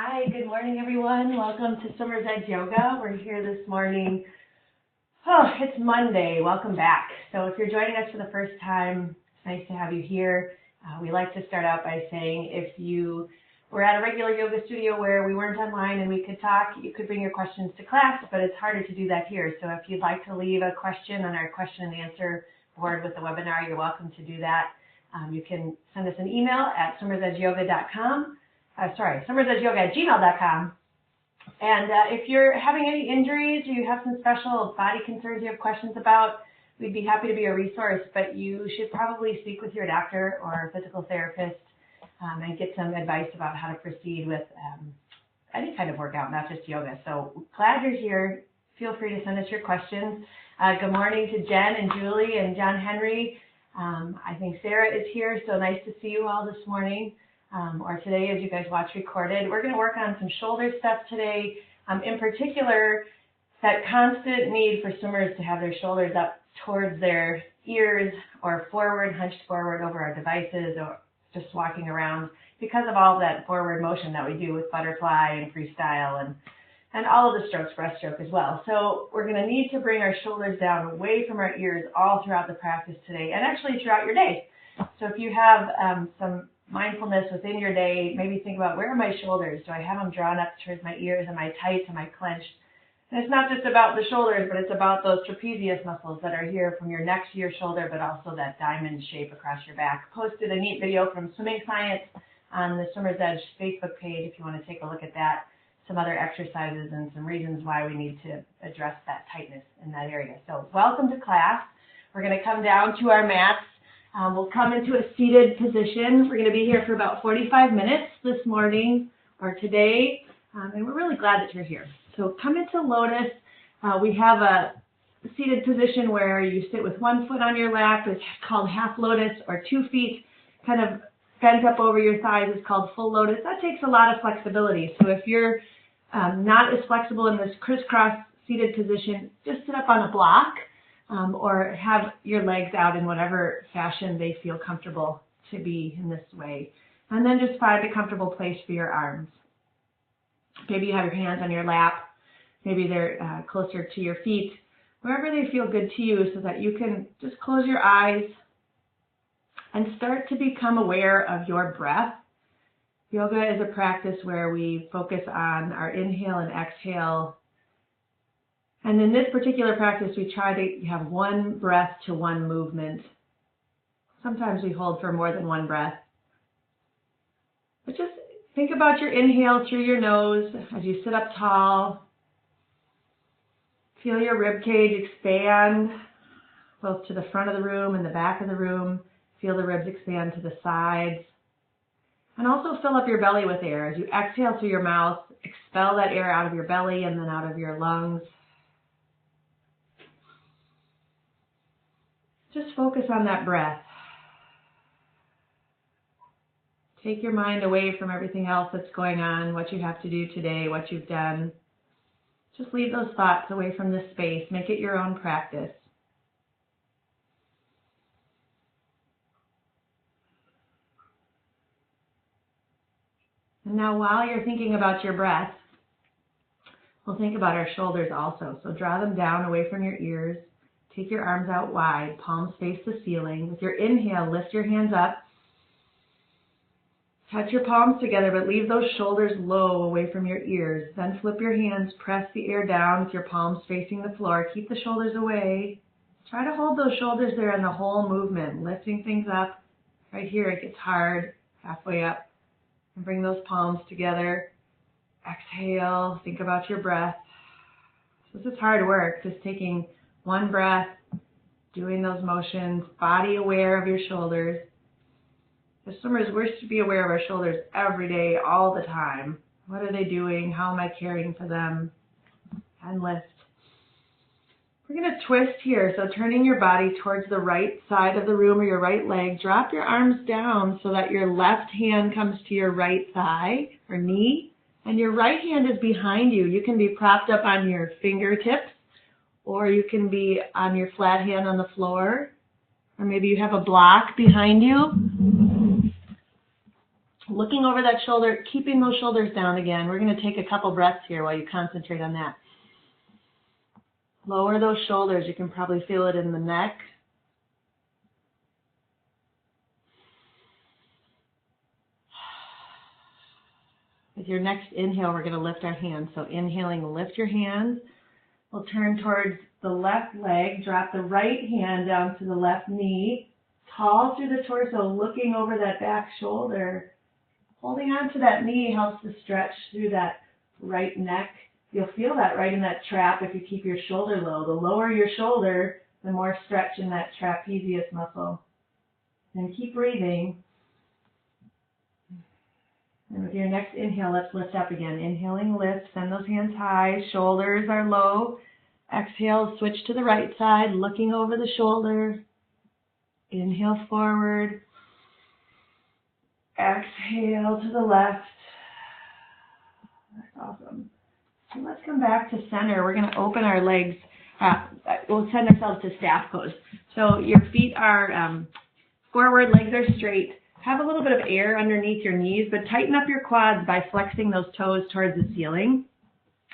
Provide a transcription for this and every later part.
Hi, good morning everyone. Welcome to Summer's Edge Yoga. We're here this morning. Oh, it's Monday. Welcome back. So if you're joining us for the first time, it's nice to have you here. We like to start out by saying if you were at a regular yoga studio where we weren't online and we could talk, you could bring your questions to class, but it's harder to do that here. So if you'd like to leave a question on our question and answer board with the webinar, you're welcome to do that. You can send us an email at summersedgeyoga.com. summersedgeyoga@gmail.com. And if you're having any injuries or you have some special body concerns you have questions about, we'd be happy to be a resource, but you should probably speak with your doctor or physical therapist and get some advice about how to proceed with any kind of workout, not just yoga. So glad you're here. Feel free to send us your questions. Good morning to Jen and Julie and John Henry. I think Sarah is here, so nice to see you all this morning. Or today as you guys watch recorded. We're going to work on some shoulder stuff today. In particular, that constant need for swimmers to have their shoulders up towards their ears or forward, hunched forward over our devices or just walking around because of all that forward motion that we do with butterfly and freestyle and all of the strokes, breaststroke as well. So we're going to need to bring our shoulders down away from our ears all throughout the practice today and actually throughout your day. So if you have some mindfulness within your day, maybe think about where are my shoulders? Do I have them drawn up towards my ears? Am I tight? Am I clenched? And it's not just about the shoulders, but it's about those trapezius muscles that are here from your neck to your shoulder, but also that diamond shape across your back. Posted a neat video from Swimming Science on the Swimmer's Edge Facebook page if you want to take a look at that. Some other exercises and some reasons why we need to address that tightness in that area. So welcome to class. We're going to come down to our mats. We'll come into a seated position. We're going to be here for about 45 minutes this morning or today, and we're really glad that you're here. So come into Lotus. We have a seated position where you sit with one foot on your lap. It's called half lotus, or 2 feet kind of bent up over your thighs is called full lotus. That takes a lot of flexibility. So if you're not as flexible in this crisscross seated position, just sit up on a block. Or have your legs out in whatever fashion they feel comfortable to be in this way. And then just find a comfortable place for your arms. Maybe you have your hands on your lap. Maybe they're closer to your feet. Wherever they feel good to you so that you can just close your eyes and start to become aware of your breath. Yoga is a practice where we focus on our inhale and exhale. And in this particular practice, we try to have one breath to one movement. Sometimes we hold for more than one breath. But just think about your inhale through your nose as you sit up tall. Feel your rib cage expand both to the front of the room and the back of the room. Feel the ribs expand to the sides. And also fill up your belly with air. As you exhale through your mouth, expel that air out of your belly and then out of your lungs. Just focus on that breath. Take your mind away from everything else that's going on, what you have to do today, what you've done. Just leave those thoughts away from this space. Make it your own practice. And now while you're thinking about your breath, we'll think about our shoulders also. So draw them down away from your ears. Take your arms out wide, palms face the ceiling. With your inhale, lift your hands up. Touch your palms together, but leave those shoulders low away from your ears. Then flip your hands, press the air down with your palms facing the floor. Keep the shoulders away. Try to hold those shoulders there in the whole movement, lifting things up. Right here, it gets hard, halfway up. And bring those palms together. Exhale, think about your breath. This is hard work, just taking one breath, doing those motions, body aware of your shoulders. As swimmers, we're to be aware of our shoulders every day, all the time. What are they doing? How am I caring for them? And lift. We're going to twist here, so turning your body towards the right side of the room or your right leg. Drop your arms down so that your left hand comes to your right thigh or knee, and your right hand is behind you. You can be propped up on your fingertips, or you can be on your flat hand on the floor, or maybe you have a block behind you. Looking over that shoulder, keeping those shoulders down again. We're going to take a couple breaths here while you concentrate on that. Lower those shoulders. You can probably feel it in the neck. With your next inhale, we're going to lift our hands. So inhaling, lift your hands. We'll turn towards the left leg. Drop the right hand down to the left knee. Tall through the torso, looking over that back shoulder. Holding on to that knee helps to stretch through that right neck. You'll feel that right in that trap if you keep your shoulder low. The lower your shoulder, the more stretch in that trapezius muscle. And keep breathing. And with your next inhale, let's lift up again. Inhaling, lift, send those hands high. Shoulders are low. Exhale, switch to the right side, looking over the shoulder. Inhale forward. Exhale to the left. That's awesome. So let's come back to center. We're going to open our legs. We'll send ourselves to staff pose. So your feet are forward, legs are straight. Have a little bit of air underneath your knees, but tighten up your quads by flexing those toes towards the ceiling.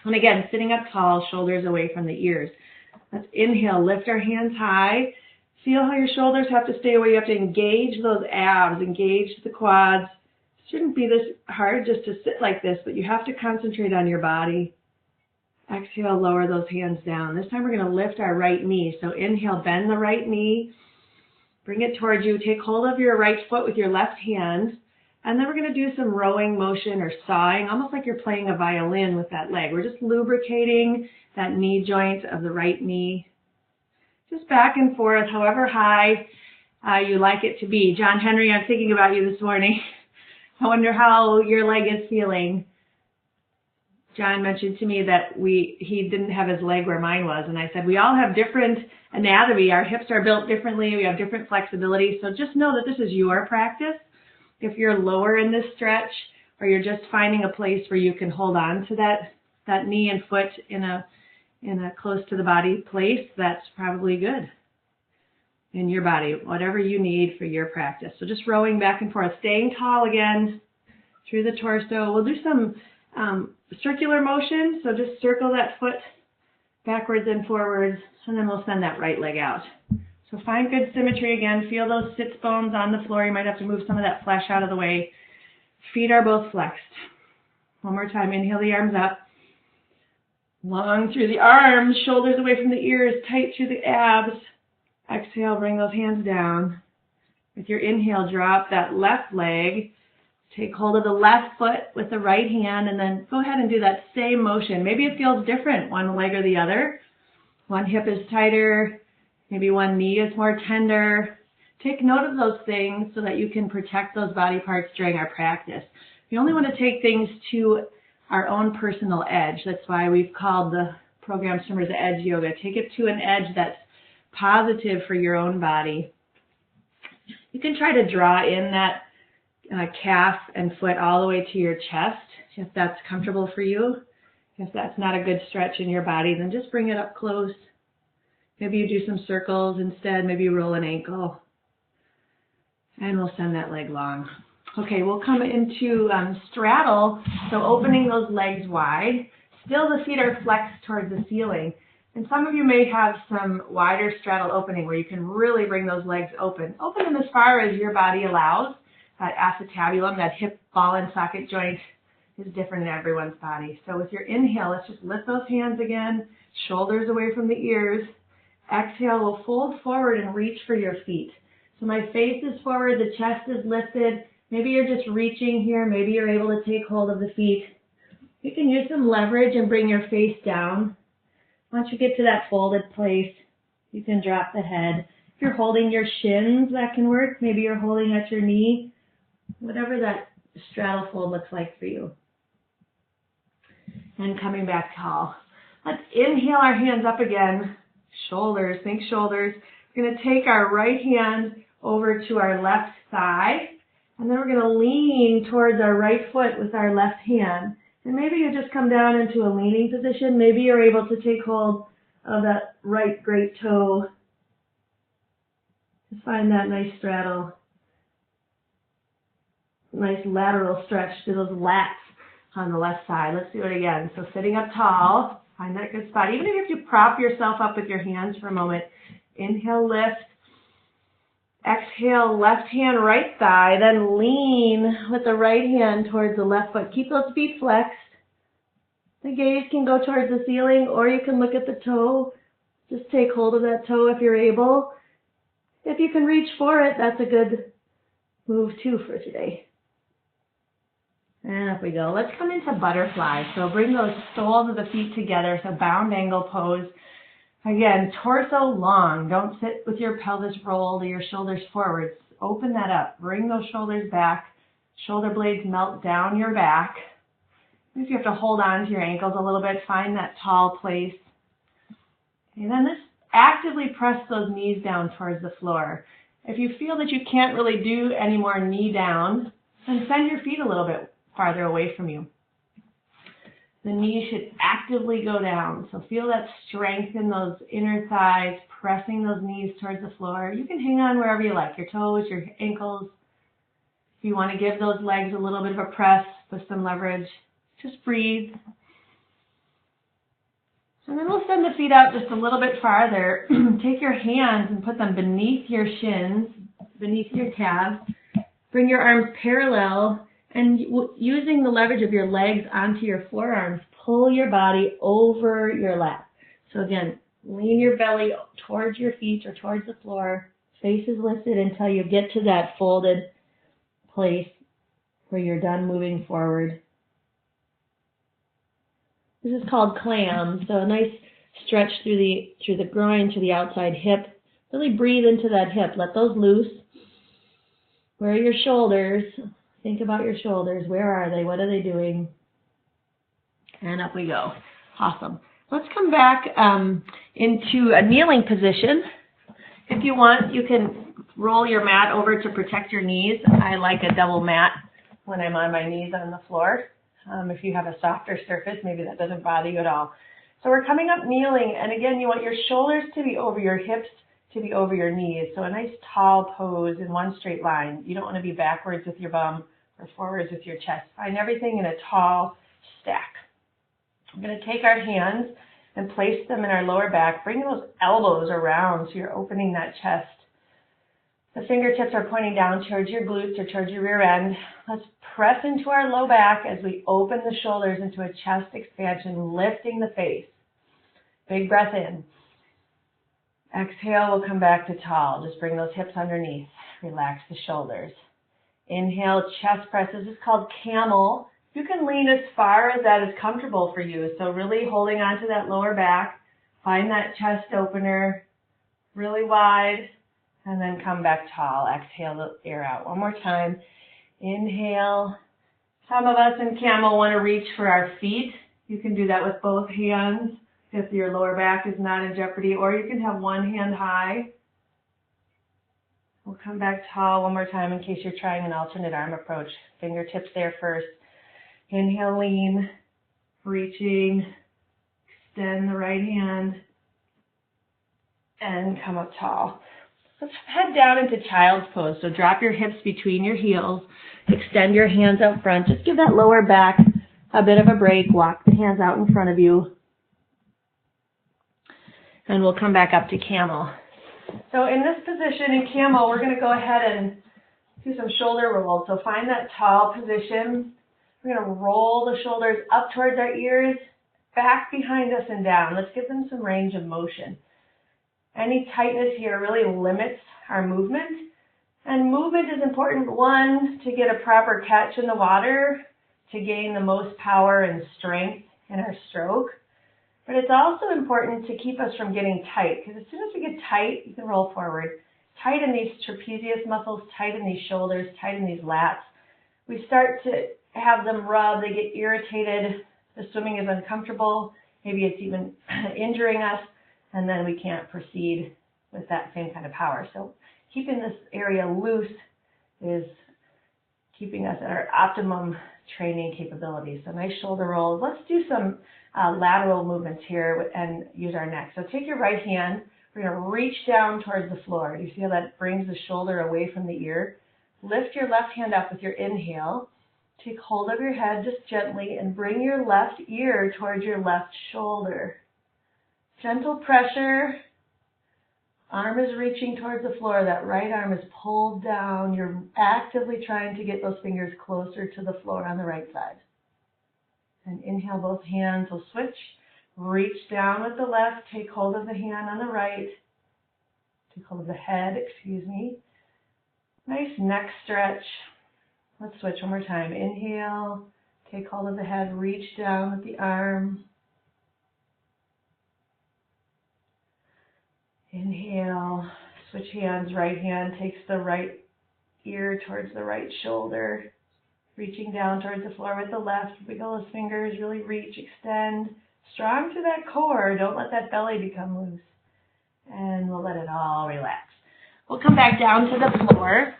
And again, sitting up tall, shoulders away from the ears. Let's inhale, lift our hands high. Feel how your shoulders have to stay away. You have to engage those abs, engage the quads. It shouldn't be this hard just to sit like this, but you have to concentrate on your body. Exhale, lower those hands down. This time we're going to lift our right knee. So inhale, bend the right knee. Bring it towards you. Take hold of your right foot with your left hand. And then we're going to do some rowing motion or sawing, almost like you're playing a violin with that leg. We're just lubricating that knee joint of the right knee. Just back and forth, however high you like it to be. John Henry, I'm thinking about you this morning. I wonder how your leg is feeling. John mentioned to me that he didn't have his leg where mine was, and I said, we all have different anatomy. Our hips are built differently. We have different flexibility. So just know that this is your practice. If you're lower in this stretch, or you're just finding a place where you can hold on to that knee and foot in a close to the body place, that's probably good in your body, whatever you need for your practice. So just rowing back and forth, staying tall again through the torso. We'll do some circular motion, so just circle that foot backwards and forwards, and then we'll send that right leg out. So find good symmetry again. Feel those sits bones on the floor. You might have to move some of that flesh out of the way. Feet are both flexed. One more time. Inhale the arms up. Long through the arms, shoulders away from the ears, tight through the abs. Exhale, bring those hands down. With your inhale, drop that left leg. Take hold of the left foot with the right hand, and then go ahead and do that same motion. Maybe it feels different, one leg or the other. One hip is tighter. Maybe one knee is more tender. Take note of those things so that you can protect those body parts during our practice. We only want to take things to our own personal edge. That's why we've called the program Swimmer's Edge Yoga. Take it to an edge that's positive for your own body. You can try to draw in that calf and foot all the way to your chest if that's comfortable for you. If that's not a good stretch in your body, then just bring it up close. Maybe you do some circles instead. Maybe you roll an ankle. And we'll send that leg long. Okay, we'll come into straddle, so opening those legs wide. Still the feet are flexed towards the ceiling. And some of you may have some wider straddle opening where you can really bring those legs open. Open them as far as your body allows. That acetabulum, that hip ball and socket joint, is different in everyone's body. So with your inhale, let's just lift those hands again, shoulders away from the ears. Exhale, we'll fold forward and reach for your feet. So my face is forward, the chest is lifted. Maybe you're just reaching here. Maybe you're able to take hold of the feet. You can use some leverage and bring your face down. Once you get to that folded place, you can drop the head. If you're holding your shins, that can work. Maybe you're holding at your knee. Whatever that straddle fold looks like for you. And coming back tall. Let's inhale our hands up again. Shoulders, think shoulders. We're going to take our right hand over to our left thigh. And then we're going to lean towards our right foot with our left hand. And maybe you just come down into a leaning position. Maybe you're able to take hold of that right great toe. Just find that nice straddle. nice lateral stretch to those lats on the left side. Let's do it again. So sitting up tall, find that good spot. Even if you have to prop yourself up with your hands for a moment, inhale, lift. Exhale, left hand, right thigh, then lean with the right hand towards the left foot. Keep those feet flexed. The gaze can go towards the ceiling, or you can look at the toe. Just take hold of that toe if you're able. If you can reach for it, that's a good move too for today. And up we go. Let's come into butterfly. So bring those soles of the feet together. So bound angle pose. Again, torso long. Don't sit with your pelvis rolled or your shoulders forward. Open that up. Bring those shoulders back. Shoulder blades melt down your back. If you have to hold on to your ankles a little bit, find that tall place. And then let's actively press those knees down towards the floor. If you feel that you can't really do any more knee down, then send your feet a little bit farther away from you. The knees should actively go down. So feel that strength in those inner thighs, pressing those knees towards the floor. You can hang on wherever you like, your toes, your ankles. If you want to give those legs a little bit of a press with some leverage, just breathe. And then we'll send the feet out just a little bit farther. Take your hands and put them beneath your shins, beneath your calves. Bring your arms parallel, and using the leverage of your legs onto your forearms, pull your body over your lap. So again, lean your belly towards your feet or towards the floor. Face is lifted until you get to that folded place where you're done moving forward. This is called Clam. So a nice stretch through the groin to the outside hip. Really breathe into that hip. Let those loose. Where are your shoulders? Think about your shoulders. Where are they? What are they doing? And up we go. Awesome. Let's come back into a kneeling position. If you want, you can roll your mat over to protect your knees. I like a double mat when I'm on my knees on the floor. If you have a softer surface, maybe that doesn't bother you at all. So we're coming up kneeling, and again, you want your shoulders to be over your hips, to be over your knees. So a nice tall pose in one straight line. You don't want to be backwards with your bum or forwards with your chest. Find everything in a tall stack. We're going to take our hands and place them in our lower back. Bring those elbows around so you're opening that chest. The fingertips are pointing down towards your glutes or towards your rear end. Let's press into our low back as we open the shoulders into a chest expansion, lifting the face. Big breath in. Exhale, we'll come back to tall. Just bring those hips underneath. Relax the shoulders. Inhale, chest press. This is called camel. You can lean as far as that is comfortable for you. So really holding onto that lower back. Find that chest opener really wide. And then come back tall. Exhale the air out. One more time. Inhale. Some of us in camel want to reach for our feet. You can do that with both hands if your lower back is not in jeopardy, or you can have one hand high. We'll come back tall one more time in case you're trying an alternate arm approach. Fingertips there first. Inhale, lean, reaching, extend the right hand, and come up tall. Let's head down into child's pose. So drop your hips between your heels. Extend your hands out front. Just give that lower back a bit of a break. Walk the hands out in front of you. And we'll come back up to camel. So in this position in camel, we're going to go ahead and do some shoulder rolls. So find that tall position. We're going to roll the shoulders up towards our ears, back behind us and down. Let's give them some range of motion. Any tightness here really limits our movement. And movement is important, one, to get a proper catch in the water, to gain the most power and strength in our stroke. But it's also important to keep us from getting tight, because as soon as we get tight, you can roll forward. Tight in these trapezius muscles, tight in these shoulders, tight in these lats. We start to have them rub, they get irritated, the swimming is uncomfortable, maybe it's even injuring us, and then we can't proceed with that same kind of power. So keeping this area loose is keeping us at our optimum training capabilities. So nice shoulder rolls. Let's do some lateral movements here and use our neck. So take your right hand. We're going to reach down towards the floor. You feel that brings the shoulder away from the ear. Lift your left hand up with your inhale. Take hold of your head just gently and bring your left ear towards your left shoulder. Gentle pressure. Arm is reaching towards the floor. That right arm is pulled down. You're actively trying to get those fingers closer to the floor on the right side. And inhale, both hands will switch. Reach down with the left. Take hold of the hand on the right. Take hold of the head, excuse me. Nice neck stretch. Let's switch one more time. Inhale. Take hold of the head. Reach down with the arm. Inhale. Switch hands. Right hand takes the right ear towards the right shoulder. Reaching down towards the floor with the left. Wiggle those fingers. Really reach. Extend. Strong through that core. Don't let that belly become loose. And we'll let it all relax. We'll come back down to the floor.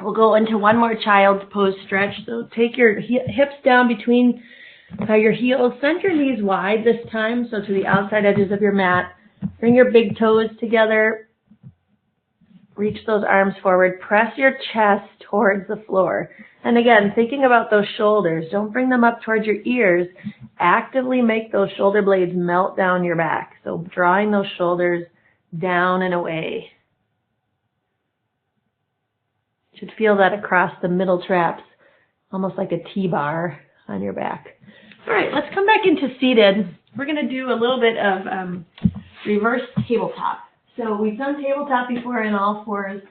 We'll go into one more child's pose stretch. So take your hips down between your heels. Send your knees wide this time, so to the outside edges of your mat. Bring your big toes together. Reach those arms forward. Press your chest towards the floor. And again, thinking about those shoulders. Don't bring them up towards your ears. Actively make those shoulder blades melt down your back. So drawing those shoulders down and away. You should feel that across the middle traps, almost like a T-bar on your back. All right, let's come back into seated. We're going to do a little bit of reverse tabletop. So we've done tabletop before in all fours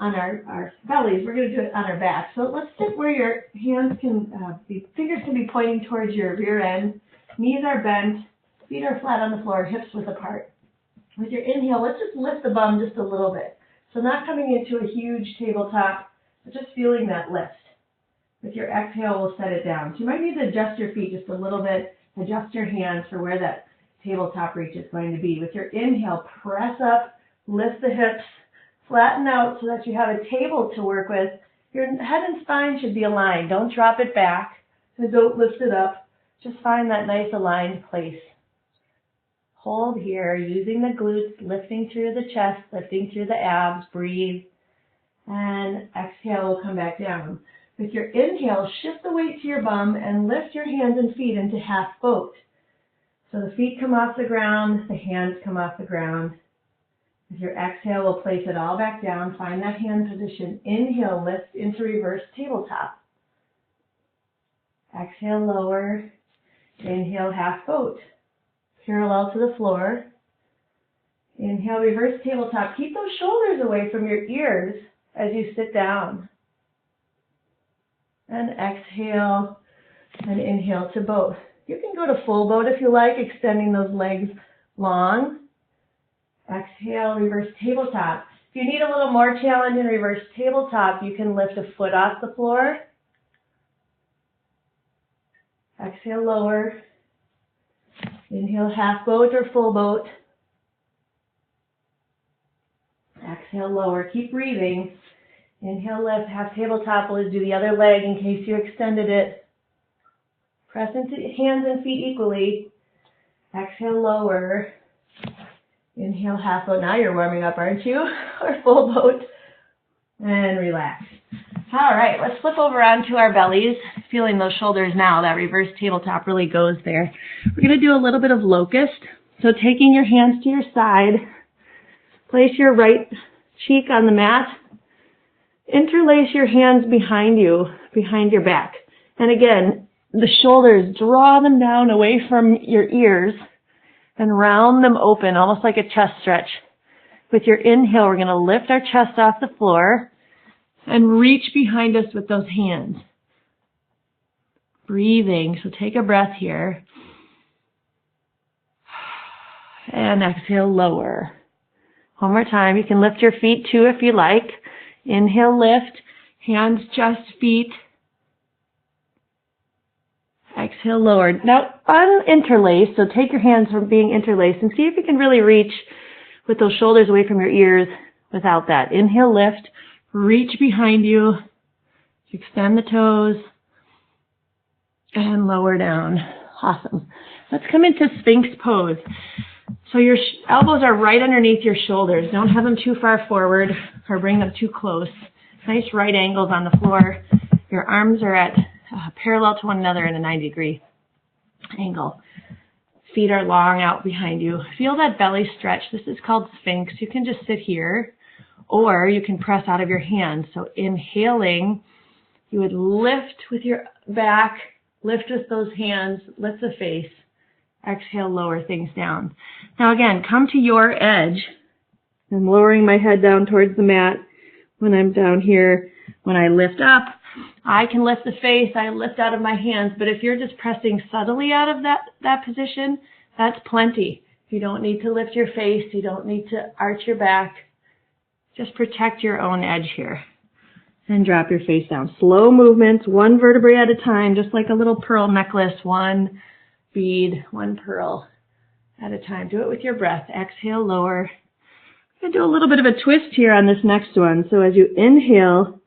on our bellies. We're going to do it on our back. So let's sit where your hands can fingers can be pointing towards your rear end. Knees are bent. Feet are flat on the floor. Hips width apart. With your inhale, let's just lift the bum just a little bit. So not coming into a huge tabletop, but just feeling that lift. With your exhale, we'll set it down. So you might need to adjust your feet just a little bit. Adjust your hands for where that tabletop reach is going to be. With your inhale, press up, lift the hips, flatten out so that you have a table to work with. Your head and spine should be aligned. Don't drop it back. So don't lift it up. Just find that nice aligned place. Hold here, using the glutes, lifting through the chest, lifting through the abs. Breathe. And exhale, we'll come back down. With your inhale, shift the weight to your bum and lift your hands and feet into half boat. So the feet come off the ground, the hands come off the ground. With your exhale, we'll place it all back down. Find that hand position. Inhale, lift into reverse tabletop. Exhale, lower. Inhale, half boat. Parallel to the floor. Inhale, reverse tabletop. Keep those shoulders away from your ears as you sit down. And exhale and inhale to both. You can go to full boat if you like, extending those legs long. Exhale, reverse tabletop. If you need a little more challenge in reverse tabletop, you can lift a foot off the floor. Exhale, lower. Inhale, half boat or full boat. Exhale, lower. Keep breathing. Inhale, lift, half tabletop. We'll do the other leg in case you extended it. Press into hands and feet equally. Exhale, lower. Inhale, half boat. Now you're warming up, aren't you? Or full boat. And relax. All right, let's flip over onto our bellies. Feeling those shoulders now. That reverse tabletop really goes there. We're going to do a little bit of locust. So taking your hands to your side, place your right cheek on the mat. Interlace your hands behind you, behind your back. And again, the shoulders, draw them down away from your ears and round them open, almost like a chest stretch. With your inhale, we're going to lift our chest off the floor and reach behind us with those hands. Breathing, so take a breath here. And exhale, lower. One more time. You can lift your feet too if you like. Inhale, lift. Hands, chest, feet. Exhale, lower. Now, uninterlace, so take your hands from being interlaced and see if you can really reach with those shoulders away from your ears without that. Inhale, lift. Reach behind you. Extend the toes. And lower down. Awesome. Let's come into Sphinx Pose. So your elbows are right underneath your shoulders. Don't have them too far forward or bring them too close. Nice right angles on the floor. Your arms are at parallel to one another in a 90-degree angle. Feet are long out behind you. Feel that belly stretch. This is called Sphinx. You can just sit here, or you can press out of your hands. So inhaling, you would lift with your back, lift with those hands, lift the face. Exhale, lower things down. Now again, come to your edge. I'm lowering my head down towards the mat when I'm down here. When I lift up, I can lift the face, I lift out of my hands, but if you're just pressing subtly out of that position, that's plenty. You don't need to lift your face, you don't need to arch your back. Just protect your own edge here. And drop your face down. Slow movements, one vertebrae at a time, just like a little pearl necklace, one bead, one pearl at a time. Do it with your breath. Exhale, lower. I'm going to do a little bit of a twist here on this next one. So as you inhale,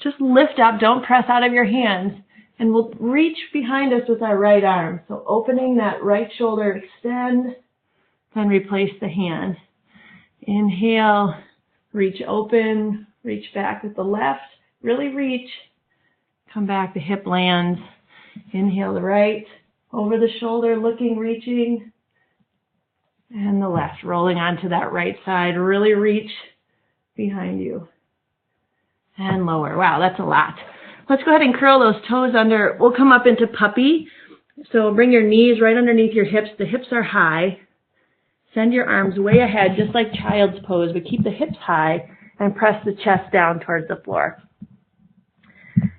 just lift up, don't press out of your hands, and we'll reach behind us with our right arm. So opening that right shoulder, extend, then replace the hand. Inhale, reach open, reach back with the left, really reach. Come back, the hip lands. Inhale the right, over the shoulder, looking, reaching. And the left, rolling onto that right side, really reach behind you. And lower. Wow, that's a lot. Let's go ahead and curl those toes under. We'll come up into puppy. So bring your knees right underneath your hips. The hips are high. Send your arms way ahead, just like child's pose, but keep the hips high and press the chest down towards the floor.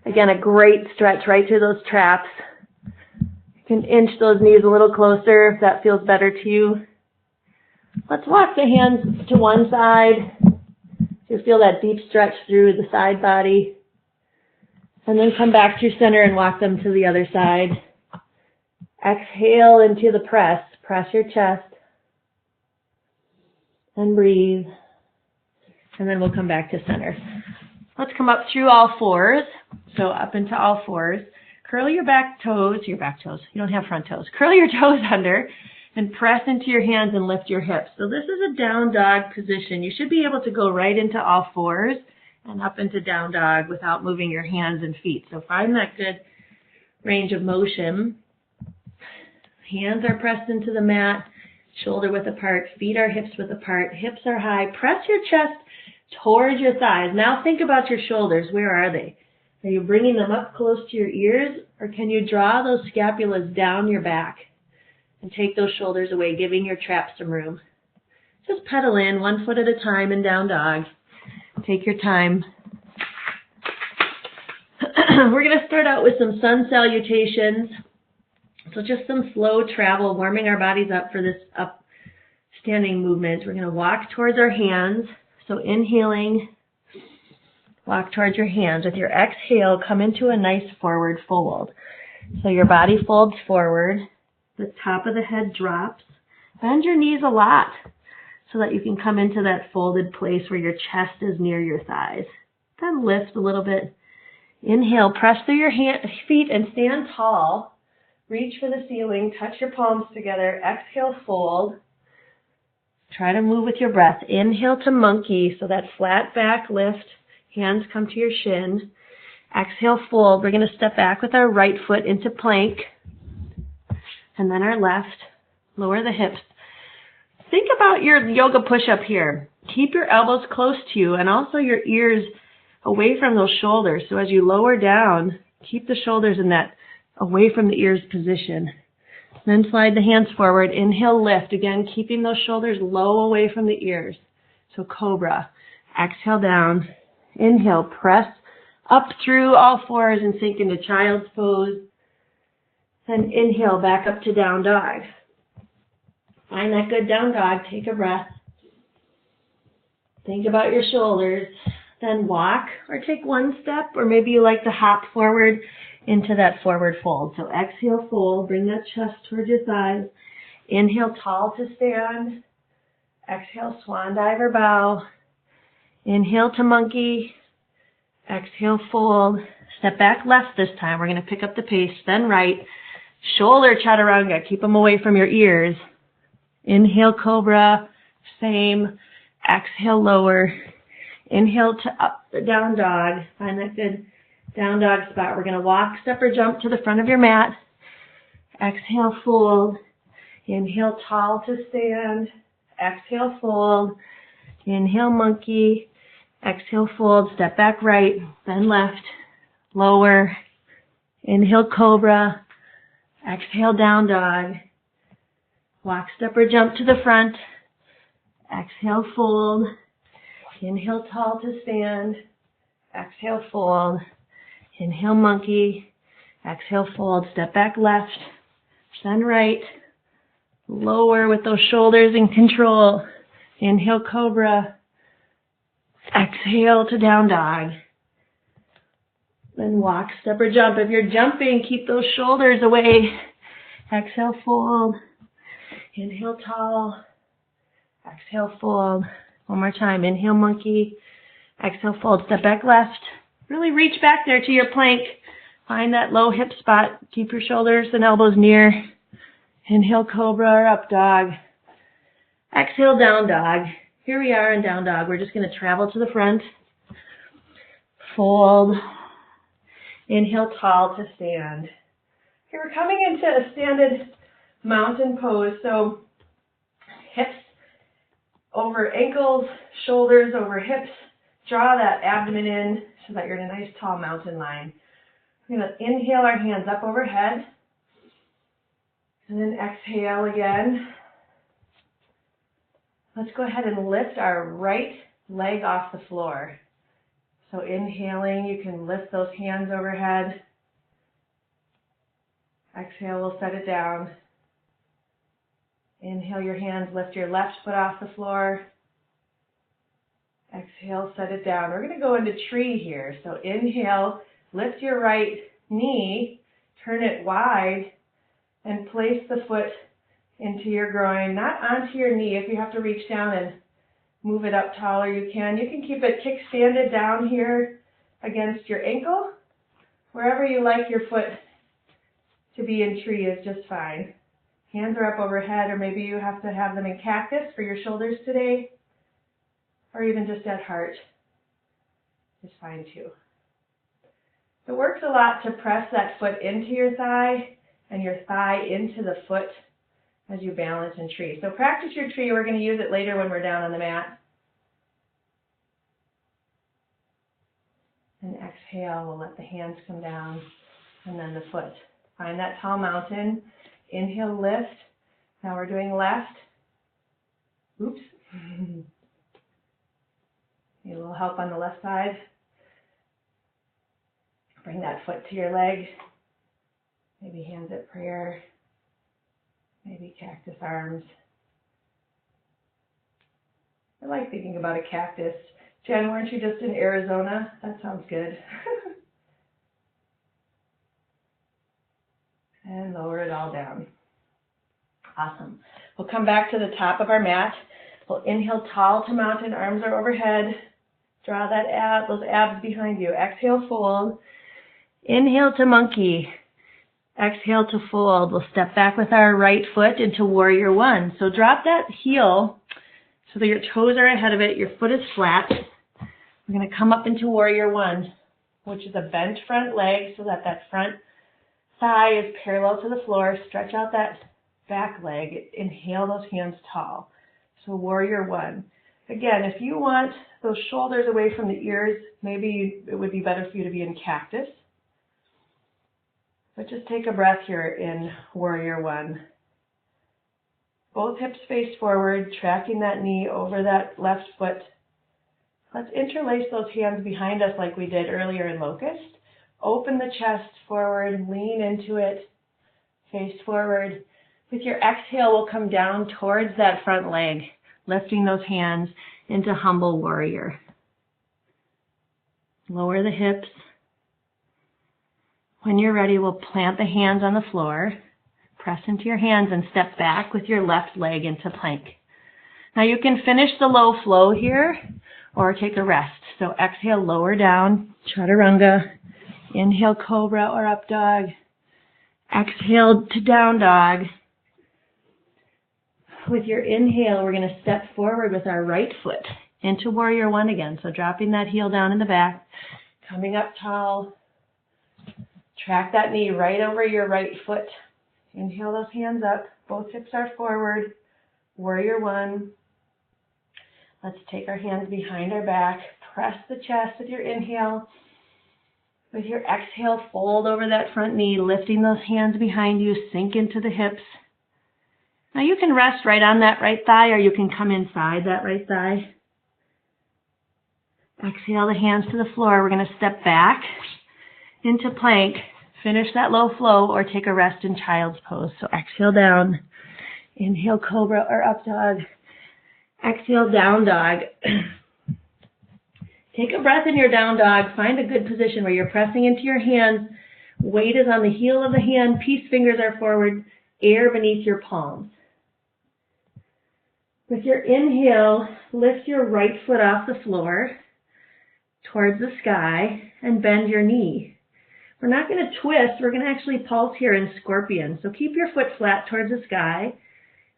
Again, a great stretch right through those traps. You can inch those knees a little closer if that feels better to you. Let's walk the hands to one side. You feel that deep stretch through the side body. And then come back to your center and walk them to the other side. Exhale into the press. Press your chest. And breathe. And then we'll come back to center. Let's come up through all fours. So up into all fours. Curl your back toes. You don't have front toes. Curl your toes under. And press into your hands and lift your hips. So this is a down dog position. You should be able to go right into all fours and up into down dog without moving your hands and feet. So find that good range of motion. Hands are pressed into the mat, shoulder width apart, feet are hips width apart, hips are high. Press your chest towards your thighs. Now think about your shoulders. Where are they? Are you bringing them up close to your ears, or can you draw those scapulas down your back? And take those shoulders away, giving your traps some room. Just pedal in 1 foot at a time in down dog. Take your time. We're going to start out with some sun salutations. So just some slow travel, warming our bodies up for this upstanding movement. We're going to walk towards our hands. So inhaling, walk towards your hands. With your exhale, come into a nice forward fold. So your body folds forward. The top of the head drops. Bend your knees a lot so that you can come into that folded place where your chest is near your thighs. Then lift a little bit. Inhale, press through your feet and stand tall. Reach for the ceiling, touch your palms together. Exhale, fold. Try to move with your breath. Inhale to monkey, so that flat back lift. Hands come to your shin. Exhale, fold. We're going to step back with our right foot into plank. And then our left, lower the hips. Think about your yoga push-up here. Keep your elbows close to you and also your ears away from those shoulders. So as you lower down, keep the shoulders in that away from the ears position. Then slide the hands forward. Inhale, lift. Again, keeping those shoulders low away from the ears. So cobra. Exhale down. Inhale, press up through all fours and sink into child's pose. Then inhale back up to down dog. Find that good down dog. Take a breath. Think about your shoulders. Then walk or take one step, or maybe you like to hop forward into that forward fold. So exhale, fold. Bring that chest towards your thighs. Inhale, tall to stand. Exhale, swan dive or bow. Inhale to monkey. Exhale, fold. Step back left this time. We're going to pick up the pace. Then right. Shoulder chaturanga, keep them away from your ears. Inhale, cobra, same. Exhale, lower. Inhale to up, the down dog. Find that good down dog spot. We're going to walk, step, or jump to the front of your mat. Exhale, fold. Inhale, tall to stand. Exhale, fold. Inhale, monkey. Exhale, fold. Step back right, then left. Lower. Inhale, cobra. Exhale, down dog. Walk, step, or jump to the front. Exhale, fold. Inhale, tall to stand. Exhale, fold. Inhale, monkey. Exhale, fold. Step back left, then right. Lower with those shoulders in control. Inhale, cobra. Exhale to down dog. Then walk, step, or jump. If you're jumping, keep those shoulders away. Exhale, fold. Inhale, tall. Exhale, fold. One more time. Inhale, monkey. Exhale, fold. Step back left. Really reach back there to your plank. Find that low hip spot. Keep your shoulders and elbows near. Inhale, cobra or up dog. Exhale, down dog. Here we are in down dog. We're just going to travel to the front. Fold. Inhale, tall to stand. Okay, we're coming into a standard mountain pose. So hips over ankles, shoulders over hips. Draw that abdomen in so that you're in a nice tall mountain line. We're going to inhale our hands up overhead. And then exhale again. Let's go ahead and lift our right leg off the floor. So inhaling, you can lift those hands overhead. Exhale, we'll set it down. Inhale your hands, lift your left foot off the floor. Exhale, set it down. We're going to go into tree here. So inhale, lift your right knee, turn it wide, and place the foot into your groin, not onto your knee. If you have to reach down and move it up taller, you can. You can keep it kick-standed down here against your ankle. Wherever you like your foot to be in tree is just fine. Hands are up overhead, or maybe you have to have them in cactus for your shoulders today, or even just at heart is fine too. It works a lot to press that foot into your thigh and your thigh into the foot as you balance in tree. So practice your tree. We're going to use it later when we're down on the mat. And exhale, we'll let the hands come down and then the foot. Find that tall mountain. Inhale, lift. Now we're doing left. Oops. Need a little help on the left side. Bring that foot to your leg. Maybe hands at prayer. Maybe cactus arms. I like thinking about a cactus. Jen, weren't you just in Arizona? That sounds good. And lower it all down. Awesome. We'll come back to the top of our mat. We'll inhale tall to mountain, arms are overhead. Draw that those abs behind you. Exhale, fold. Inhale to monkey. Exhale to fold. We'll step back with our right foot into warrior one. So drop that heel so that your toes are ahead of it. Your foot is flat. We're going to come up into warrior one, which is a bent front leg so that front thigh is parallel to the floor. Stretch out that back leg. Inhale those hands tall. So warrior one. Again, if you want those shoulders away from the ears, maybe it would be better for you to be in cactus. But just take a breath here in warrior one. Both hips face forward, tracking that knee over that left foot. Let's interlace those hands behind us like we did earlier in locust. Open the chest forward, lean into it, face forward. With your exhale, we'll come down towards that front leg, lifting those hands into humble warrior. Lower the hips. When you're ready, we'll plant the hands on the floor, press into your hands, and step back with your left leg into plank. Now you can finish the low flow here or take a rest. So exhale, lower down, chaturanga. Inhale, cobra or up dog. Exhale to down dog. With your inhale, we're going to step forward with our right foot into warrior one again. So dropping that heel down in the back, coming up tall. Track that knee right over your right foot. Inhale those hands up. Both hips are forward. Warrior one. Let's take our hands behind our back. Press the chest with your inhale. With your exhale, fold over that front knee, lifting those hands behind you, sink into the hips. Now you can rest right on that right thigh, or you can come inside that right thigh. Exhale the hands to the floor. We're going to step back into plank. Finish that low flow or take a rest in child's pose. So exhale down. Inhale cobra or up dog. Exhale down dog. Take a breath in your down dog. Find a good position where you're pressing into your hands. Weight is on the heel of the hand. Peace fingers are forward. Air beneath your palms. With your inhale, lift your right foot off the floor towards the sky and bend your knee. We're not going to twist. We're going to actually pulse here in scorpion. So keep your foot flat towards the sky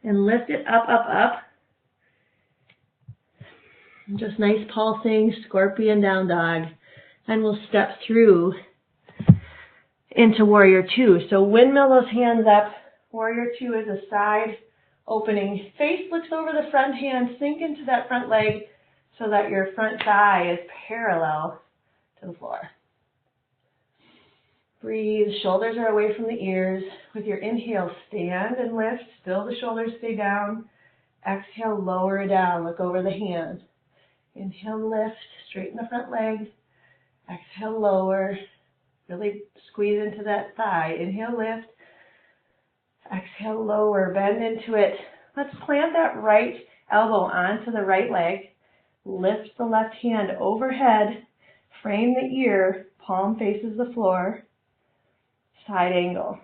and lift it up, up, up. Just nice pulsing, scorpion down dog. And we'll step through into warrior two. So windmill those hands up. Warrior two is a side opening. Face looks over the front hand. Sink into that front leg so that your front thigh is parallel to the floor. Breathe. Shoulders are away from the ears. With your inhale, stand and lift. Still the shoulders stay down. Exhale, lower down. Look over the hand. Inhale, lift. Straighten the front leg. Exhale, lower. Really squeeze into that thigh. Inhale, lift. Exhale, lower. Bend into it. Let's plant that right elbow onto the right leg. Lift the left hand overhead. Frame the ear. Palm faces the floor. Side angle.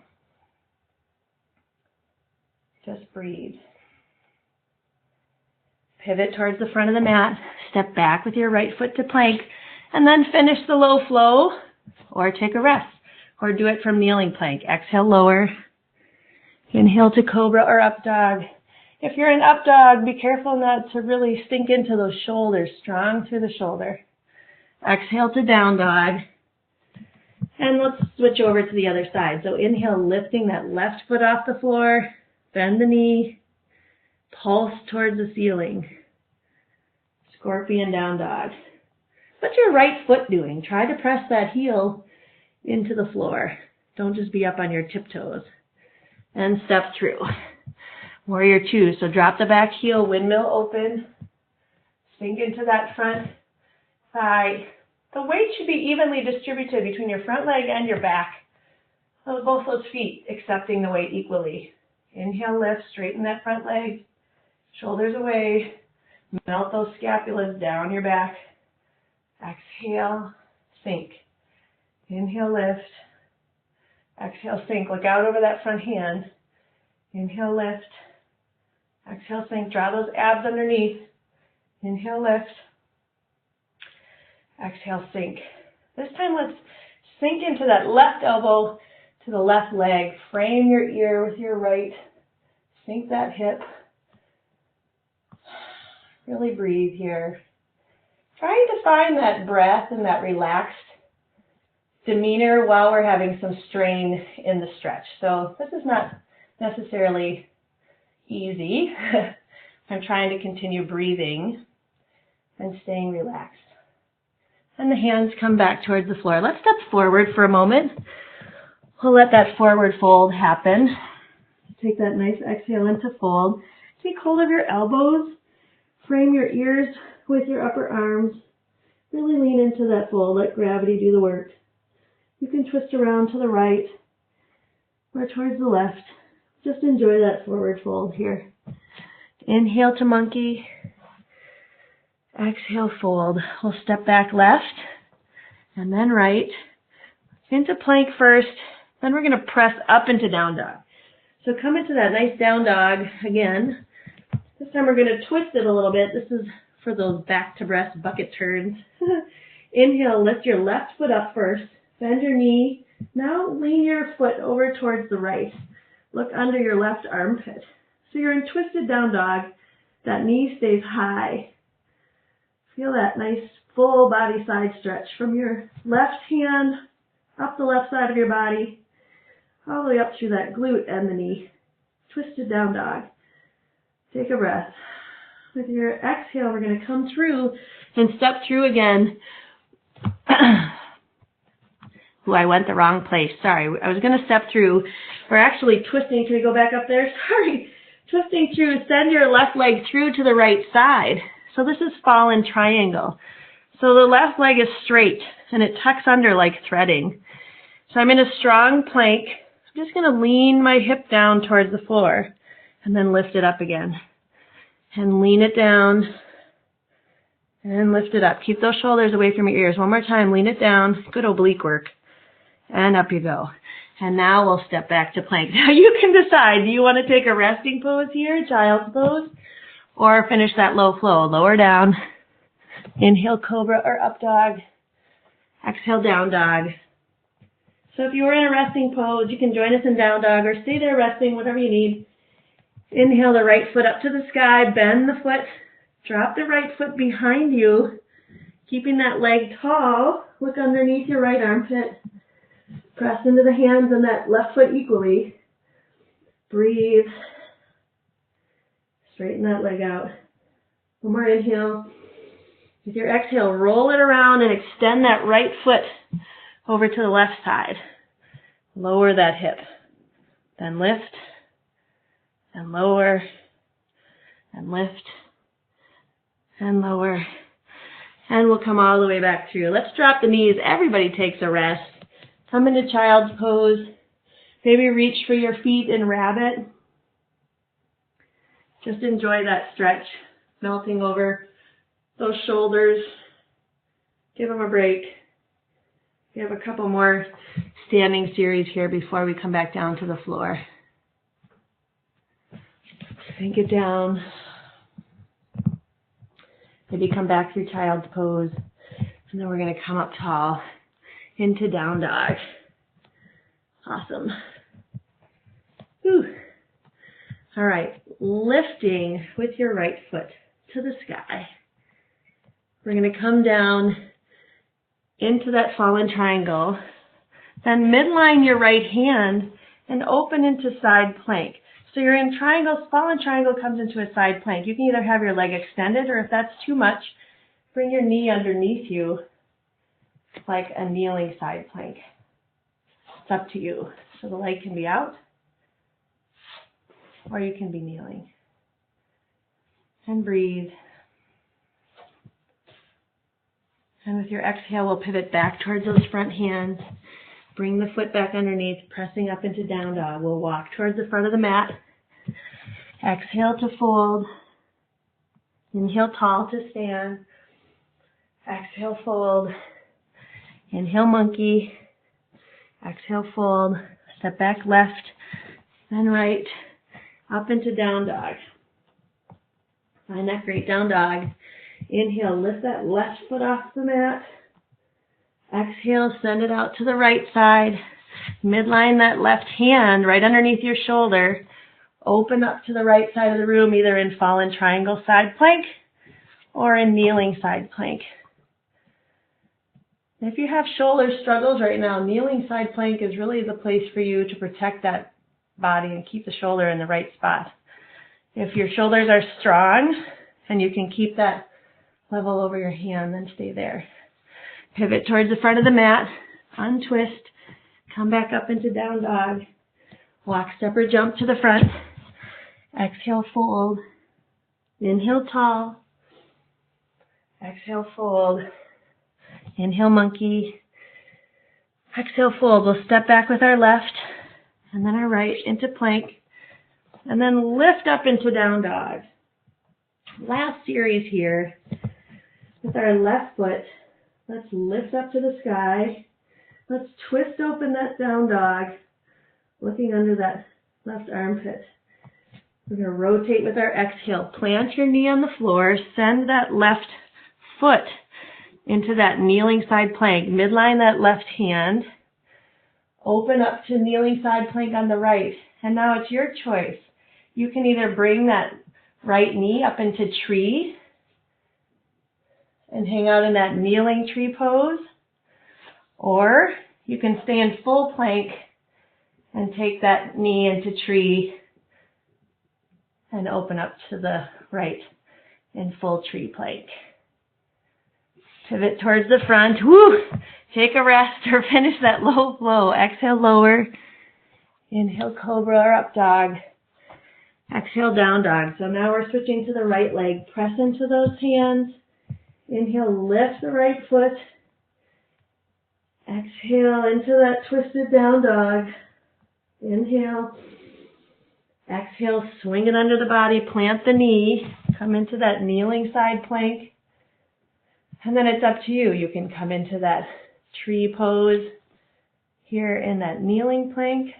Just breathe. Pivot towards the front of the mat. Step back with your right foot to plank. And then finish the low flow or take a rest. Or do it from kneeling plank. Exhale, lower. Inhale to cobra or up dog. If you're in up dog, be careful not to really sink into those shoulders. Strong through the shoulder. Exhale to down dog. And let's switch over to the other side. So inhale, lifting that left foot off the floor. Bend the knee. Pulse towards the ceiling. Scorpion down dog. What's your right foot doing? Try to press that heel into the floor. Don't just be up on your tiptoes. And step through. Warrior two. So drop the back heel, windmill open. Sink into that front thigh. The weight should be evenly distributed between your front leg and your back. So both those feet accepting the weight equally. Inhale, lift, straighten that front leg. Shoulders away. Melt those scapulas down your back. Exhale, sink. Inhale, lift. Exhale, sink. Look out over that front hand. Inhale, lift. Exhale, sink. Draw those abs underneath. Inhale, lift. Exhale, sink. This time let's sink into that left elbow to the left leg. Frame your ear with your right. Sink that hip. Really breathe here. Trying to find that breath and that relaxed demeanor while we're having some strain in the stretch. So this is not necessarily easy. I'm trying to continue breathing and staying relaxed. And the hands come back towards the floor. Let's step forward for a moment. We'll let that forward fold happen. Take that nice exhale into fold. Take hold of your elbows. Frame your ears with your upper arms. Really lean into that fold. Let gravity do the work. You can twist around to the right or towards the left. Just enjoy that forward fold here. Inhale to monkey. Exhale, fold. We'll step back left and then right. Into plank first. Then we're going to press up into down dog. So come into that nice down dog again. This time we're going to twist it a little bit. This is for those back to breast bucket turns. Inhale, lift your left foot up first. Bend your knee. Now lean your foot over towards the right. Look under your left armpit. So you're in twisted down dog. That knee stays high. Feel that nice full body side stretch from your left hand up the left side of your body, all the way up through that glute and the knee. Twisted down dog. Take a breath. With your exhale, we're going to come through and step through again. Ooh, I went the wrong place. Sorry. I was going to step through. We're actually twisting. Can we go back up there? Sorry. Twisting through. Send your left leg through to the right side. So this is fallen triangle. So the left leg is straight and it tucks under like threading. So I'm in a strong plank. I'm just going to lean my hip down towards the floor and then lift it up again. And lean it down and lift it up. Keep those shoulders away from your ears. One more time. Lean it down. Good oblique work. And up you go. And now we'll step back to plank. Now you can decide. Do you want to take a resting pose here, child's pose, or finish that low flow? Lower down. Inhale, cobra or up dog. Exhale, down dog. So if you were in a resting pose, you can join us in down dog or stay there resting, whatever you need. Inhale the right foot up to the sky, bend the foot, drop the right foot behind you, keeping that leg tall. Look underneath your right armpit. Press into the hands and that left foot equally. Breathe. Straighten that leg out. One more inhale. With your exhale, roll it around and extend that right foot over to the left side. Lower that hip. Then lift. And lower. And lift. And lower. And we'll come all the way back through. Let's drop the knees. Everybody takes a rest. Come into child's pose. Maybe reach for your feet in rabbit. Just enjoy that stretch, melting over those shoulders. Give them a break. We have a couple more standing series here before we come back down to the floor. And get down. Maybe come back through child's pose. And then we're going to come up tall into down dog. Awesome. Whew. All right. Lifting with your right foot to the sky. We're going to come down into that fallen triangle. Then midline your right hand and open into side plank. So you're in triangles. Fallen triangle comes into a side plank. You can either have your leg extended, or if that's too much, bring your knee underneath you like a kneeling side plank. It's up to you. So the leg can be out, or you can be kneeling. And breathe. And with your exhale, we'll pivot back towards those front hands. Bring the foot back underneath, pressing up into down dog. We'll walk towards the front of the mat. Exhale to fold. Inhale tall to stand. Exhale, fold. Inhale, monkey. Exhale, fold. Step back left, then right, up into down dog. Find that great down dog. Inhale, lift that left foot off the mat. Exhale, send it out to the right side. Midline that left hand right underneath your shoulder. Open up to the right side of the room, either in fallen triangle side plank or in kneeling side plank. If you have shoulder struggles right now, kneeling side plank is really the place for you to protect that body and keep the shoulder in the right spot. If your shoulders are strong and you can keep that level over your hand, then stay there. Pivot towards the front of the mat, untwist, come back up into down dog, walk, step, or jump to the front. Exhale, fold. Inhale, tall. Exhale, fold. Inhale, monkey. Exhale, fold. We'll step back with our left and then our right into plank, and then lift up into down dog. Last series here. With our left foot, let's lift up to the sky. Let's twist open that down dog, looking under that left armpit. We're going to rotate with our exhale. Plant your knee on the floor. Send that left foot into that kneeling side plank. Midline that left hand. Open up to kneeling side plank on the right. And now it's your choice. You can either bring that right knee up into tree and hang out in that kneeling tree pose. Or you can stay in full plank and take that knee into tree and open up to the right in full tree plank. Pivot towards the front. Woo! Take a rest or finish that low flow. Exhale, lower. Inhale, cobra or up dog. Exhale, down dog. So now we're switching to the right leg. Press into those hands. Inhale, lift the right foot. Exhale into that twisted down dog. Inhale. Exhale, swing it under the body. Plant the knee. Come into that kneeling side plank. And then it's up to you. You can come into that tree pose here in that kneeling plank.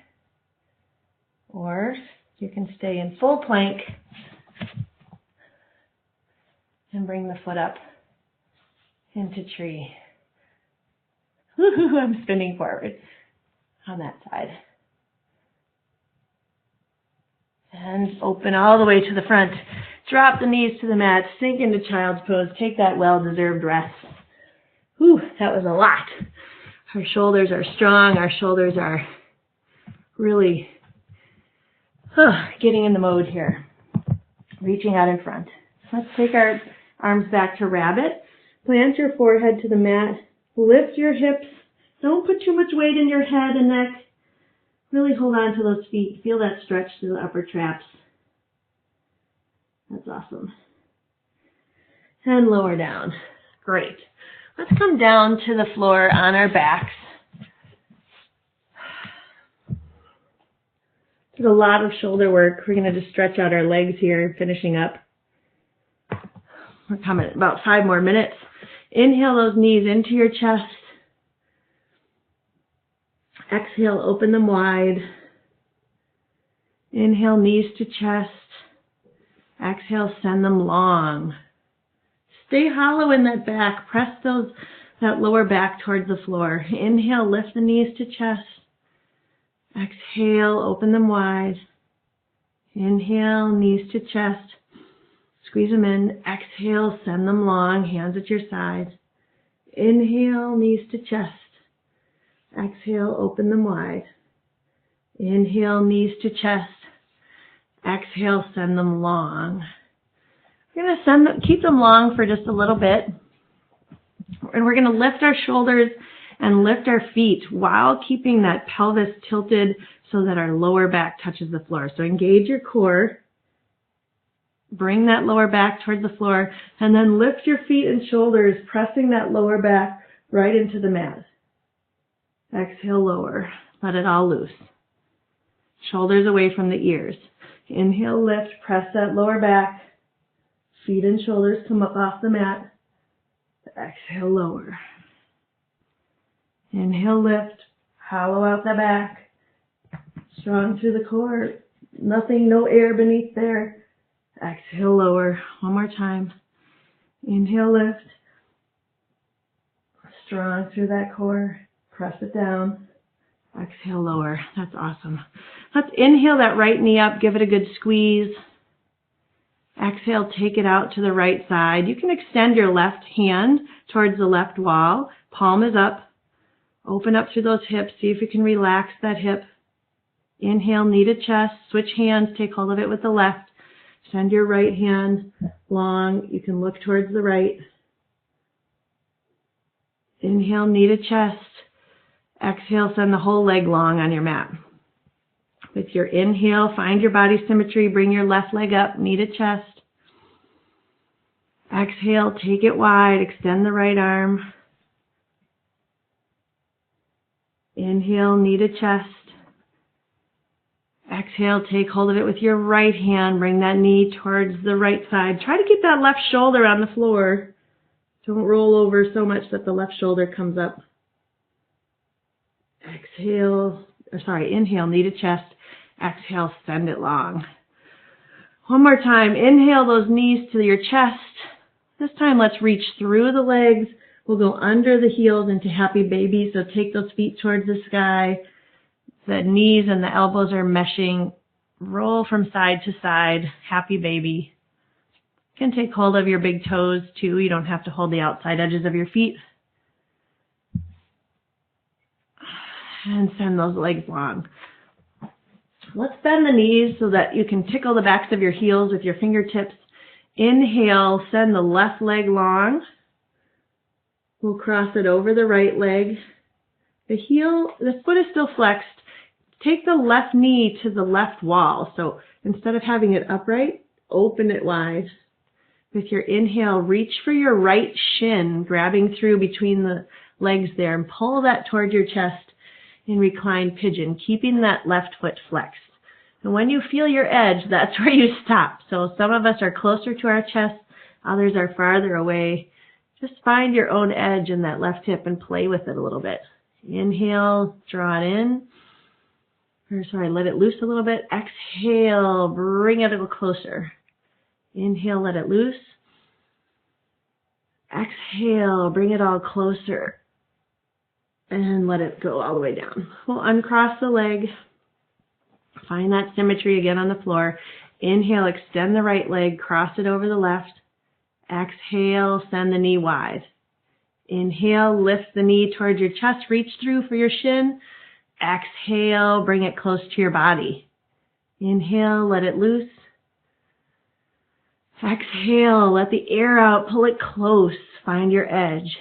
Or you can stay in full plank and bring the foot up into tree. Woo-hoo, I'm spinning forward on that side. And open all the way to the front. Drop the knees to the mat. Sink into child's pose. Take that well-deserved rest. Whew, that was a lot. Our shoulders are strong. Our shoulders are really getting in the mode here. Reaching out in front. Let's take our arms back to rabbit. Plant your forehead to the mat. Lift your hips. Don't put too much weight in your head and neck. Really hold on to those feet. Feel that stretch through the upper traps. That's awesome. And lower down. Great. Let's come down to the floor on our backs. Did a lot of shoulder work. We're going to just stretch out our legs here, finishing up. We're coming at about 5 more minutes. Inhale those knees into your chest. Exhale, open them wide. Inhale, knees to chest. Exhale, send them long. Stay hollow in that back. Press that lower back towards the floor. Inhale, lift the knees to chest. Exhale, open them wide. Inhale, knees to chest. Squeeze them in. Exhale, send them long. Hands at your sides. Inhale, knees to chest. Exhale, open them wide. Inhale, knees to chest. Exhale, send them long. We're going to keep them long for just a little bit. And we're going to lift our shoulders and lift our feet while keeping that pelvis tilted so that our lower back touches the floor. So engage your core. Bring that lower back towards the floor. And then lift your feet and shoulders, pressing that lower back right into the mat. Exhale, lower. Let it all loose. Shoulders away from the ears. Inhale, lift. Press that lower back. Feet and shoulders come up off the mat. Exhale, lower. Inhale, lift. Hollow out the back. Strong through the core. Nothing, no air beneath there. Exhale, lower. One more time. Inhale, lift. Strong through that core. Press it down. Exhale, lower. That's awesome. Let's inhale that right knee up. Give it a good squeeze. Exhale, take it out to the right side. You can extend your left hand towards the left wall. Palm is up. Open up through those hips. See if you can relax that hip. Inhale, knee to chest. Switch hands. Take hold of it with the left. Send your right hand long. You can look towards the right. Inhale, knee to chest. Exhale, send the whole leg long on your mat. With your inhale, find your body symmetry. Bring your left leg up, knee to chest. Exhale, take it wide. Extend the right arm. Inhale, knee to chest. Exhale, take hold of it with your right hand. Bring that knee towards the right side. Try to keep that left shoulder on the floor. Don't roll over so much that the left shoulder comes up. Inhale, knee to chest. Exhale, send it long. One more time. Inhale those knees to your chest. This time, let's reach through the legs. We'll go under the heels into happy baby. So take those feet towards the sky. The knees and the elbows are meshing. Roll from side to side. Happy baby. You can take hold of your big toes too. You don't have to hold the outside edges of your feet. And send those legs long. Let's bend the knees so that you can tickle the backs of your heels with your fingertips. Inhale, send the left leg long. We'll cross it over the right leg. The foot is still flexed. Take the left knee to the left wall. So instead of having it upright, open it wide. With your inhale, reach for your right shin, grabbing through between the legs there, and pull that toward your chest in reclined pigeon, keeping that left foot flexed. And when you feel your edge, that's where you stop. So some of us are closer to our chest, others are farther away. Just find your own edge in that left hip and play with it a little bit. Inhale, draw it in. Let it loose a little bit. Exhale, bring it a little closer. Inhale, let it loose. Exhale, bring it all closer. And let it go all the way down. We'll uncross the leg. Find that symmetry again on the floor. Inhale, extend the right leg, cross it over the left. Exhale, send the knee wide. Inhale, lift the knee towards your chest, reach through for your shin. Exhale, bring it close to your body. Inhale, let it loose. Exhale, let the air out, pull it close, find your edge.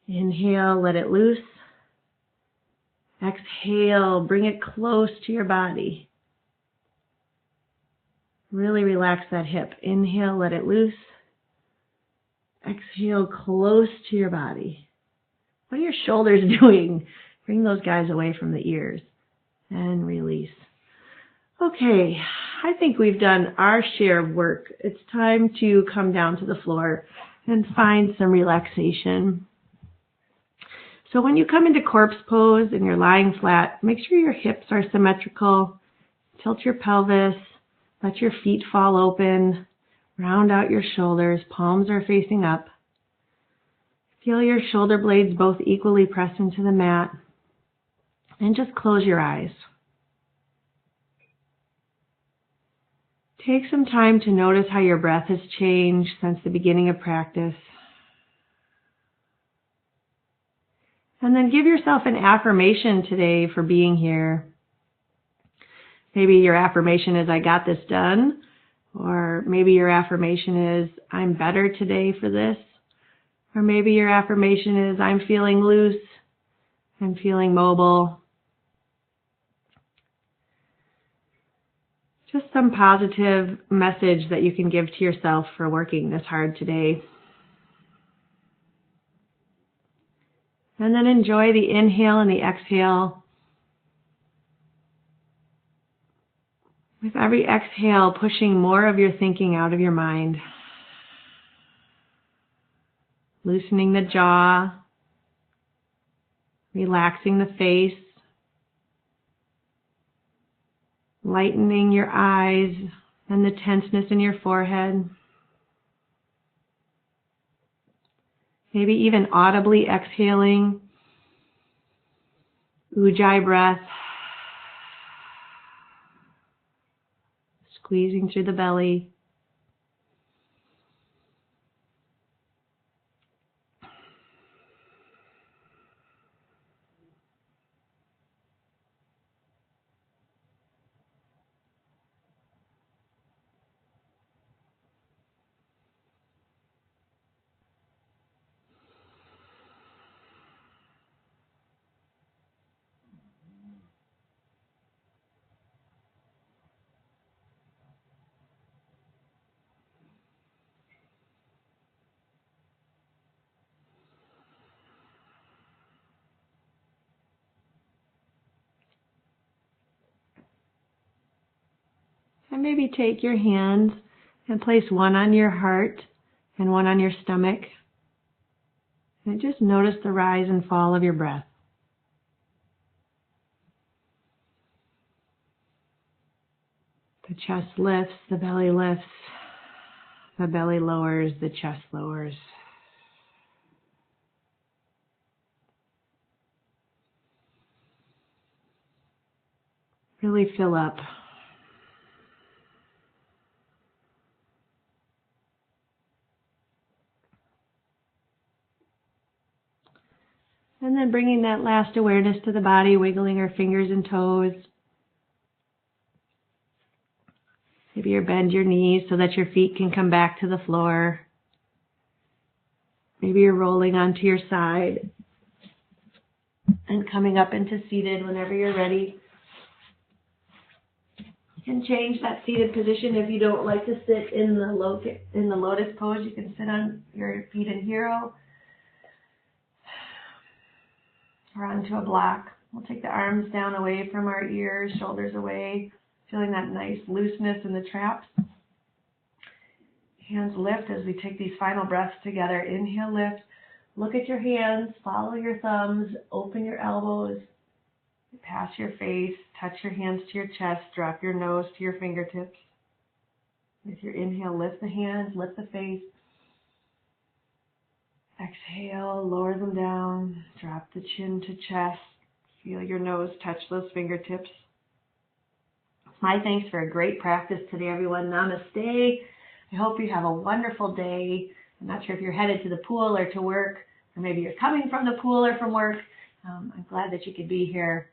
Inhale, let it loose. Exhale, bring it close to your body. Really relax that hip. Inhale, let it loose. Exhale, close to your body. What are your shoulders doing? Bring those guys away from the ears and release. Okay, I think we've done our share of work. It's time to come down to the floor and find some relaxation. So when you come into corpse pose and you're lying flat, make sure your hips are symmetrical. Tilt your pelvis. Let your feet fall open. Round out your shoulders. Palms are facing up. Feel your shoulder blades both equally press into the mat. And just close your eyes. Take some time to notice how your breath has changed since the beginning of practice. And then give yourself an affirmation today for being here. Maybe your affirmation is, I got this done. Or maybe your affirmation is, I'm better today for this. Or maybe your affirmation is, I'm feeling loose. I'm feeling mobile. Just some positive message that you can give to yourself for working this hard today. And then enjoy the inhale and the exhale. With every exhale, pushing more of your thinking out of your mind. Loosening the jaw. Relaxing the face. Lightening your eyes and the tenseness in your forehead. Maybe even audibly exhaling. Ujjayi breath. Squeezing through the belly. And maybe take your hands and place one on your heart and one on your stomach. And just notice the rise and fall of your breath. The chest lifts, the belly lifts, the belly lowers, the chest lowers. Really fill up. then bringing that last awareness to the body, wiggling our fingers and toes. Maybe you bend your knees so that your feet can come back to the floor. Maybe you're rolling onto your side and coming up into seated whenever you're ready. You can change that seated position if you don't like to sit in the Lotus pose. You can sit on your feet in hero or onto a block. We'll take the arms down away from our ears, shoulders away, feeling that nice looseness in the traps. Hands lift as we take these final breaths together. Inhale, lift. Look at your hands, follow your thumbs, open your elbows, pass your face, touch your hands to your chest, drop your nose to your fingertips. With your inhale, lift the hands, lift the face. Exhale, lower them down, drop the chin to chest. Feel your nose touch those fingertips. My thanks for a great practice today, everyone. Namaste. I hope you have a wonderful day. I'm not sure if you're headed to the pool or to work, or maybe you're coming from the pool or from work. I'm glad that you could be here.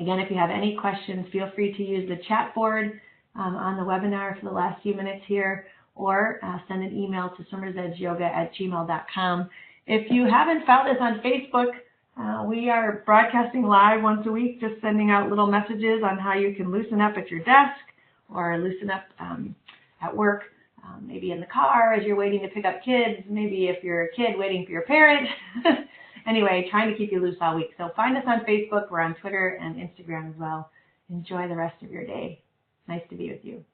Again, if you have any questions, feel free to use the chat board on the webinar for the last few minutes here, or send an email to summersedgeyoga@gmail.com. If you haven't found us on Facebook, we are broadcasting live once a week, just sending out little messages on how you can loosen up at your desk or loosen up at work. Maybe in the car as you're waiting to pick up kids, maybe if you're a kid waiting for your parent. Anyway, trying to keep you loose all week. So find us on Facebook. We're on Twitter and Instagram as well. Enjoy the rest of your day. Nice to be with you.